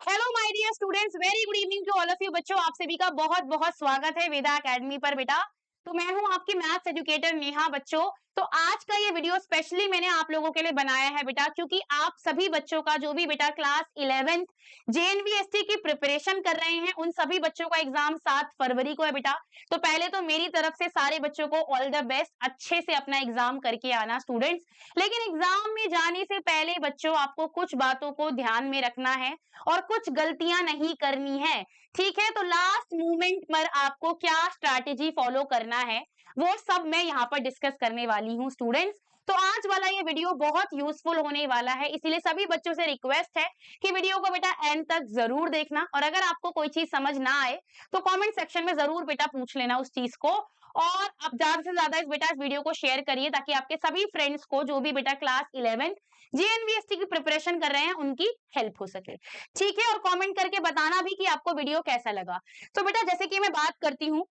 Hello my dear students, very good evening to all of you. बच्चों, आप सभी का बहुत बहुत स्वागत है वेदा एकेडमी पर। बेटा, तो मैं हूं आपकी मैथ्स एजुकेटर नेहा। बच्चों, तो आज का ये वीडियो स्पेशली मैंने आप लोगों के लिए बनाया है बेटा, क्योंकि आप सभी बच्चों का जो भी बेटा क्लास 11th जेएनवीएसटी की प्रिपरेशन कर रहे हैं, उन सभी बच्चों का एग्जाम 7 फरवरी को है बेटा। तो पहले तो मेरी तरफ से सारे बच्चों को ऑल द बेस्ट, अच्छे से अपना एग्जाम करके आना स्टूडेंट्स। लेकिन एग्जाम में जाने से पहले बच्चों आपको कुछ बातों को ध्यान में रखना है और कुछ गलतियां नहीं करनी है। ठीक है, तो लास्ट मोमेंट पर आपको क्या स्ट्रैटेजी फॉलो करना है वो सब मैं यहाँ पर डिस्कस करने वाली हूँ स्टूडेंट्स। तो आज वाला ये वीडियो बहुत यूजफुल होने वाला है, इसीलिए सभी बच्चों से रिक्वेस्ट है कि वीडियो को बेटा एंड तक जरूर देखना, और अगर आपको कोई चीज समझ ना आए तो कमेंट सेक्शन में जरूर बेटा पूछ लेना उस चीज को। और अब ज्यादा से ज्यादा इस वीडियो को शेयर करिए ताकि आपके सभी फ्रेंड्स को जो भी बेटा क्लास 11 जेएनवीएसटी की प्रिपरेशन कर रहे हैं उनकी हेल्प हो सके। ठीक है, और कमेंट करके बताना भी कि आपको वीडियो कैसा लगा। तो बेटा जैसे कि मैं बात करती हूँ,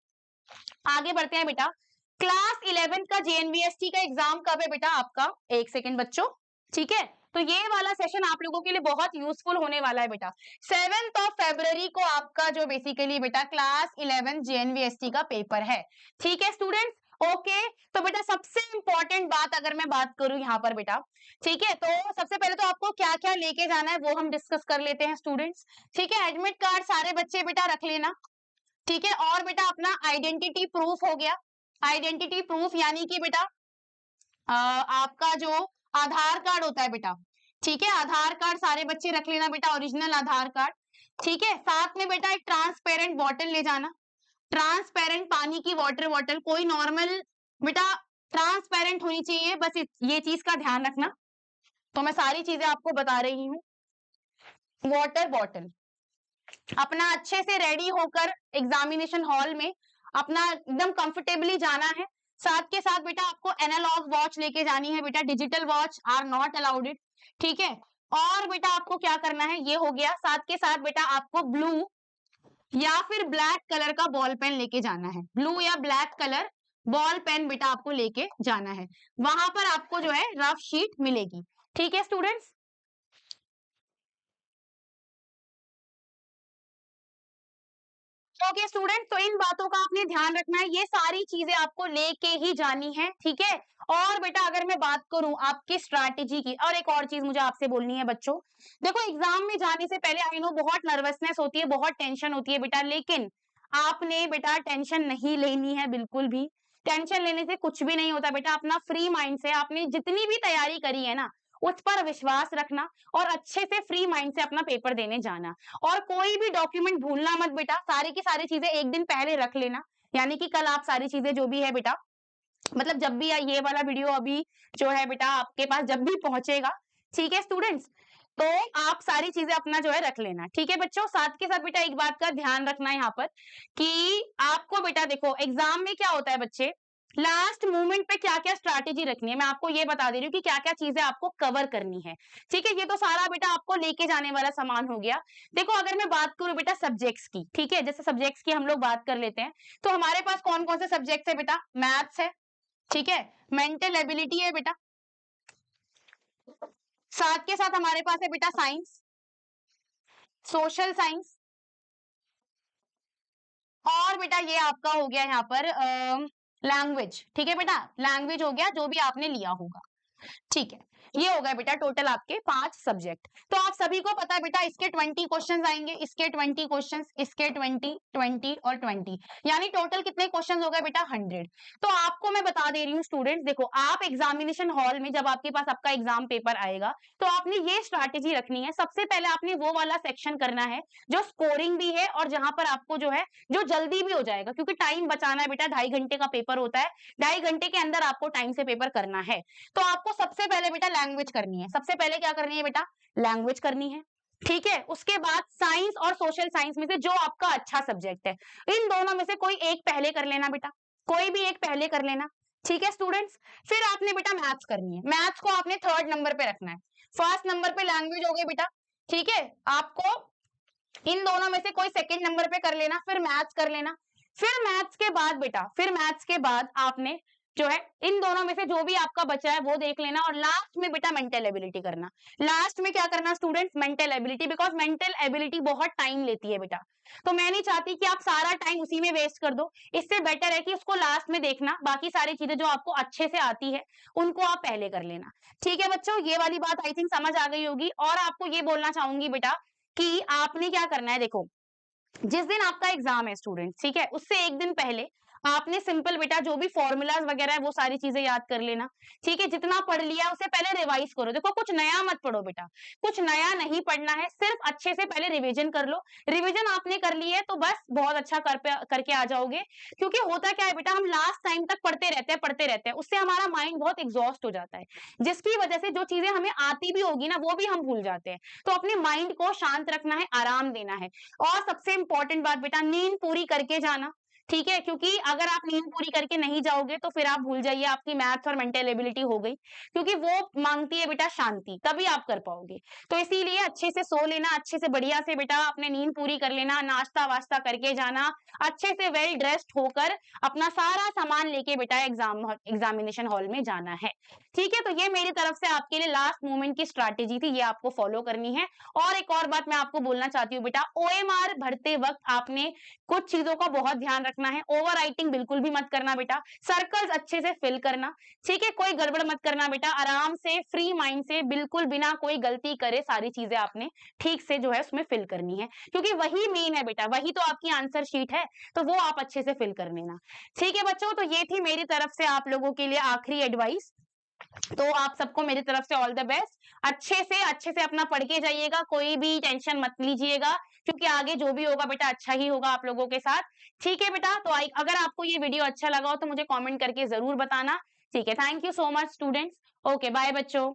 आगे बढ़ते हैं बेटा। क्लास 11 का जेएनवीएसटी का एग्जाम कब है बेटा आपका? एक सेकेंड बच्चों। ठीक है, तो ये वाला सेशन आप लोगों के लिए बहुत यूजफुल होने वाला है बेटा। 7 फरवरी को आपका जो बेसिकली बेटा क्लास 11 जेएनवीएसटी का पेपर है। ठीक है स्टूडेंट्स, ओके। तो बेटा सबसे इंपॉर्टेंट बात अगर मैं बात करूं यहाँ पर बेटा, ठीक है, तो सबसे पहले तो आपको क्या क्या लेके जाना है वो हम डिस्कस कर लेते हैं स्टूडेंट्स। ठीक है, एडमिट कार्ड सारे बच्चे बेटा रख लेना। ठीक है, और बेटा अपना आइडेंटिटी प्रूफ हो गया। आइडेंटिटी प्रूफ यानी कि बेटा आपका जो आधार कार्ड होता है बेटा। ठीक है, आधार कार्ड सारे बच्चे रख लेना बेटा, ओरिजिनल आधार कार्ड। ठीक है, साथ में बेटा एक ट्रांसपेरेंट बॉटल ले जाना, ट्रांसपेरेंट पानी की वाटर बॉटल, कोई नॉर्मल बेटा ट्रांसपेरेंट होनी चाहिए, बस ये चीज का ध्यान रखना। तो मैं सारी चीजें आपको बता रही हूँ। वाटर बॉटल अपना अच्छे से रेडी होकर एग्जामिनेशन हॉल में अपना एकदम कंफर्टेबली जाना है। साथ के साथ बेटा आपको एनालॉग वॉच लेके जानी है बेटा, digital watch are not allowed it. ठीक है, और बेटा आपको क्या करना है ये हो गया। साथ के साथ बेटा आपको ब्लू या फिर ब्लैक कलर का बॉल पेन लेके जाना है, ब्लू या ब्लैक कलर बॉल पेन बेटा आपको लेके जाना है। वहां पर आपको जो है रफ शीट मिलेगी। ठीक है स्टूडेंट्स, ओके स्टूडेंट, तो इन बातों का आपने ध्यान रखना है, ये सारी चीजें आपको लेके ही जानी है। ठीक है, और बेटा अगर मैं बात करूं आपकी स्ट्रैटेजी की, और एक और चीज मुझे आपसे बोलनी है बच्चों। देखो एग्जाम में जाने से पहले आई नो बहुत नर्वसनेस होती है, बहुत टेंशन होती है बेटा, लेकिन आपने बेटा टेंशन नहीं लेनी है बिल्कुल भी। टेंशन लेने से कुछ भी नहीं होता बेटा, अपना फ्री माइंड से आपने जितनी भी तैयारी करी है ना उस पर विश्वास रखना और अच्छे से फ्री माइंड से अपना पेपर देने जाना। और कोई भी डॉक्यूमेंट भूलना मत बेटा, सारी की सारी चीजें एक दिन पहले रख लेना, यानी कि कल आप सारी चीजें जो भी है बेटा, मतलब जब भी ये वाला वीडियो अभी जो है बेटा आपके पास जब भी पहुंचेगा, ठीक है स्टूडेंट्स, तो आप सारी चीजें अपना जो है रख लेना। ठीक है बच्चों, साथ के साथ बेटा एक बात का ध्यान रखना है यहाँ पर कि आपको बेटा देखो एग्जाम में क्या होता है बच्चे, लास्ट मोमेंट पे क्या क्या स्ट्रैटेजी रखनी है मैं आपको ये बता दे रही हूँ कि क्या क्या चीजें आपको कवर करनी है। ठीक है, ये तो सारा बेटा आपको लेके जाने वाला सामान हो गया। देखो अगर मैं बात करूं बेटा सब्जेक्ट्स की, ठीक है, जैसे सब्जेक्ट्स की हम लोग बात कर लेते हैं, तो हमारे पास कौन कौन से सब्जेक्ट्स है बेटा? मैथ्स है, ठीक है, मेंटल एबिलिटी है बेटा, साथ के साथ हमारे पास है बेटा साइंस, सोशल साइंस, और बेटा ये आपका हो गया यहाँ पर लैंग्वेज। ठीक है बेटा, लैंग्वेज हो गया जो भी आपने लिया होगा। ठीक है, ये हो गया बेटा टोटल आपके 5 सब्जेक्ट। तो आप सभी को पता है बेटा इसके 20 क्वेश्चंस आएंगे, इसके 20 क्वेश्चंस, इसके 20, 20 और 20, यानी टोटल कितने क्वेश्चंस हो गए बेटा? 100। तो आपको मैं बता दे रही हूँ स्टूडेंट्स, देखो आप एग्जामिनेशन हॉल में जब आपके पास आपका एग्जाम पेपर आएगा तो आपने ये स्ट्रैटेजी रखनी है। सबसे पहले आपने वो वाला सेक्शन करना है जो स्कोरिंग भी है और जहां पर आपको जो है जो जल्दी भी हो जाएगा, क्योंकि टाइम बचाना है बेटा, 2.5 घंटे का पेपर होता है, 2.5 घंटे के अंदर आपको टाइम से पेपर करना है। तो आपको सबसे पहले बेटा लैंग्वेज करनी है, सबसे पहले क्या करनी है बेटा? लैंग्वेज करनी है। ठीक है, उसके बाद साइंस और सोशल साइंस में से जो आपका अच्छा सब्जेक्ट है, इन दोनों में से कोई एक पहले कर लेना बेटा, कोई भी एक पहले कर लेना। ठीक है स्टूडेंट्स, फिर आपने बेटा मैथ्स करनी है, मैथ्स को आपने 3rd नंबर पे रखना है। फर्स्ट नंबर पे लैंग्वेज हो गई बेटा, ठीक है, आपको इन दोनों में से कोई 2nd नंबर पे कर लेना, फिर मैथ्स कर लेना। फिर मैथ्स के बाद बेटा, फिर मैथ्स के बाद आपने जो है इन दोनों में से जो भी आपका बचा है वो देख लेना, और लास्ट में बेटा मेंटल एबिलिटी करना। लास्ट में क्या करना students, mental ability, because mental ability बहुत टाइम लेती है बेटा। तो मैं नहीं चाहती कि आप सारा टाइम उसी में वेस्ट कर दो, इससे बेटर है कि उसको लास्ट में देखना, बाकी सारी चीजें जो आपको अच्छे से आती है उनको आप पहले कर लेना। ठीक है बच्चों, ये वाली बात आई थिंक समझ आ गई होगी। और आपको ये बोलना चाहूंगी बेटा कि आपने क्या करना है, देखो जिस दिन आपका एग्जाम है स्टूडेंट, ठीक है, उससे एक दिन पहले आपने सिंपल बेटा जो भी फॉर्मूलाज वगैरह है वो सारी चीजें याद कर लेना। ठीक है, जितना पढ़ लिया उसे पहले रिवाइज करो। देखो कुछ नया मत पढ़ो बेटा, कुछ नया नहीं पढ़ना है, सिर्फ अच्छे से पहले रिवीजन कर लो। रिवीजन आपने कर ली है तो बस बहुत अच्छा करके आ जाओगे। क्योंकि होता क्या है बेटा, हम लास्ट टाइम तक पढ़ते रहते हैं, उससे हमारा माइंड बहुत एग्जॉस्ट हो जाता है, जिसकी वजह से जो चीजें हमें आती भी होगी ना वो भी हम भूल जाते हैं। तो अपने माइंड को शांत रखना है, आराम देना है। और सबसे इंपॉर्टेंट बात बेटा, नींद पूरी करके जाना। ठीक है, क्योंकि अगर आप नींद पूरी करके नहीं जाओगे तो फिर आप भूल जाइए, आपकी मैथ्स और मेंटल एबिलिटी हो गई, क्योंकि वो मांगती है बेटा शांति, तभी आप कर पाओगे। तो इसीलिए अच्छे से सो लेना, अच्छे से बढ़िया से बेटा अपने नींद पूरी कर लेना, नाश्ता वास्ता करके जाना, अच्छे से वेल ड्रेस्ड होकर अपना सारा सामान लेके बेटा एग्जामिनेशन हॉल में जाना है। ठीक है, तो ये मेरी तरफ से आपके लिए लास्ट मोमेंट की स्ट्रैटेजी थी, ये आपको फॉलो करनी है। और एक और बात मैं आपको बोलना चाहती हूँ बेटा, ओएमआर भरते वक्त आपने कुछ चीजों का बहुत ध्यान रखना है। ओवर राइटिंग बिल्कुल भी मत करना बेटा, सर्कल्स अच्छे से फिल करना। ठीक है, कोई गड़बड़ मत करना बेटा, आराम से फ्री माइंड से बिल्कुल बिना कोई गलती करे सारी चीजें आपने ठीक से जो है उसमें फिल करनी है, क्योंकि वही मेन है बेटा, वही तो आपकी आंसर शीट है, तो वो आप अच्छे से फिल कर लेना। ठीक है बच्चों, तो ये थी मेरी तरफ से आप लोगों के लिए आखिरी एडवाइस। तो आप सबको मेरी तरफ से ऑल द बेस्ट। अच्छे से अपना पढ़ के जाइएगा, कोई भी टेंशन मत लीजिएगा, क्योंकि आगे जो भी होगा बेटा अच्छा ही होगा आप लोगों के साथ। ठीक है बेटा, तो अगर आपको ये वीडियो अच्छा लगा हो तो मुझे कमेंट करके जरूर बताना। ठीक है, thank you so much students. Okay bye बच्चों।